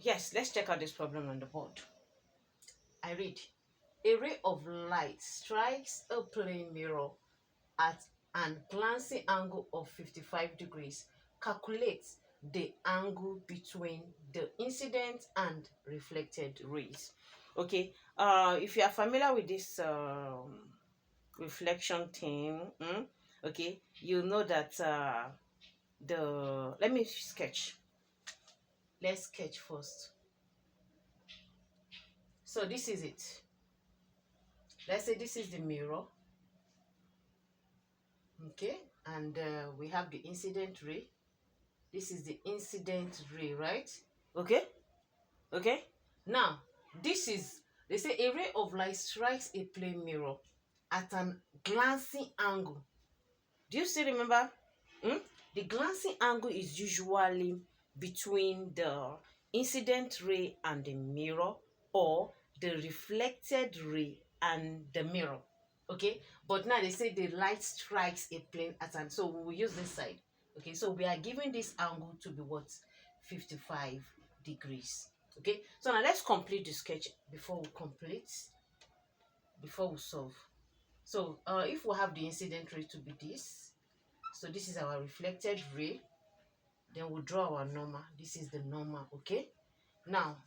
yes, let's check out this problem on the board. I read, a ray of light strikes a plane mirror at an glancing angle of 55 degrees. Calculate the angle between the incident and reflected rays. Okay, if you are familiar with this reflection thing, okay, you know that let me sketch. Let's sketch first. So this is it. Let's say this is the mirror, okay, and we have the incident ray. This is the incident ray, right? Okay, okay. Now this is, they say a ray of light strikes a plane mirror at an glancing angle. Do you still remember? The glancing angle is usually between the incident ray and the mirror, or the reflected ray and the mirror. Okay, but now they say the light strikes a plane at an, so we will use this side. Okay, so we are giving this angle to be what? 55 degrees. Okay, so now let's complete the sketch before we solve. So if we have the incident ray to be this, so this is our reflected ray, then we'll draw our normal. This is the normal. Okay, now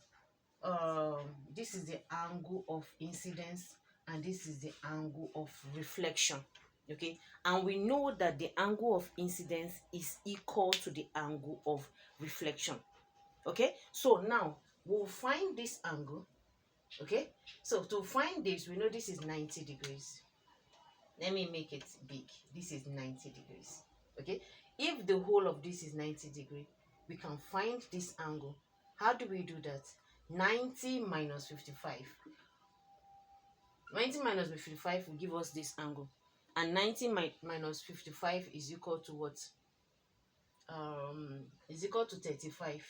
this is the angle of incidence and this is the angle of reflection. Okay, and we know that the angle of incidence is equal to the angle of reflection. Okay, so now we'll find this angle. Okay, so to find this, we know this is 90 degrees. Let me make it big. This is 90 degrees. Okay, if the whole of this is 90 degrees, we can find this angle. How do we do that? 90 minus 55. 90 minus 55 will give us this angle, and 90 minus 55 is equal to what? Is equal to 35.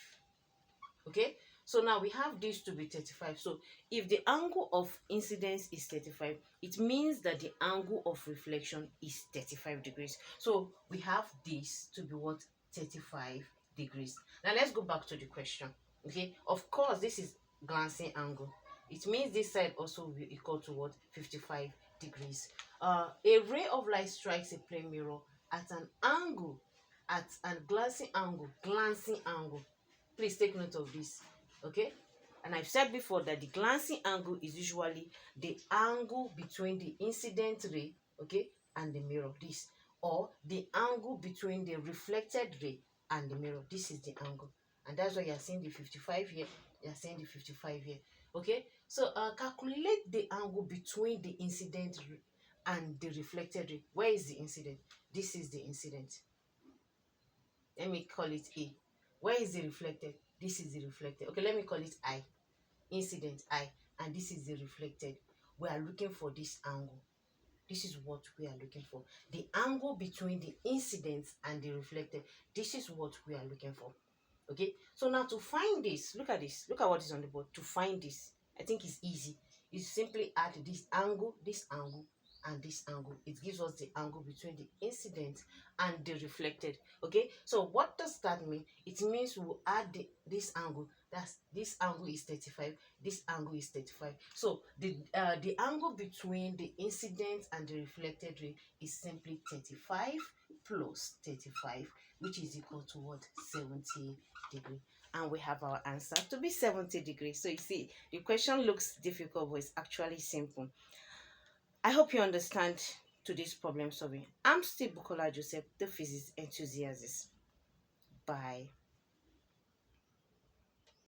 Okay, so now we have this to be 35. So if the angle of incidence is 35, it means that the angle of reflection is 35 degrees. So we have this to be what? 35 degrees. Now let's go back to the question. Okay, of course this is glancing angle. It means this side also will be equal to what? 55 degrees. A ray of light strikes a plane mirror at an angle, at a glancing angle. Please take note of this. Okay, and I've said before that the glancing angle is usually the angle between the incident ray, okay, and the mirror, this, or the angle between the reflected ray and the mirror. This is the angle, and that's why you're seeing the 55 here, you're seeing the 55 here. Okay, so calculate the angle between the incident ray and the reflected ray. Where is the incident? This is the incident. Let me call it A. Where is the reflected? This is the reflected. Okay, let me call it I. Incident I, and this is the reflected. We are looking for this angle. This is what we are looking for. The angle between the incident and the reflected. This is what we are looking for. Okay, so now to find this, look at this. Look at what is on the board. To find this, I think it's easy. You simply add this angle, and this angle. It gives us the angle between the incident and the reflected. Okay, so what does that mean? It means we'll add this angle. That's this angle is 35, this angle is 35. So the angle between the incident and the reflected ray is simply 35 plus 35, which is equal to what? 70 degrees. And we have our answer to be 70 degrees. So you see, the question looks difficult, but it's actually simple. I hope you understand today's problem solving. I'm still Bukola Joseph, the physics enthusiast. Bye.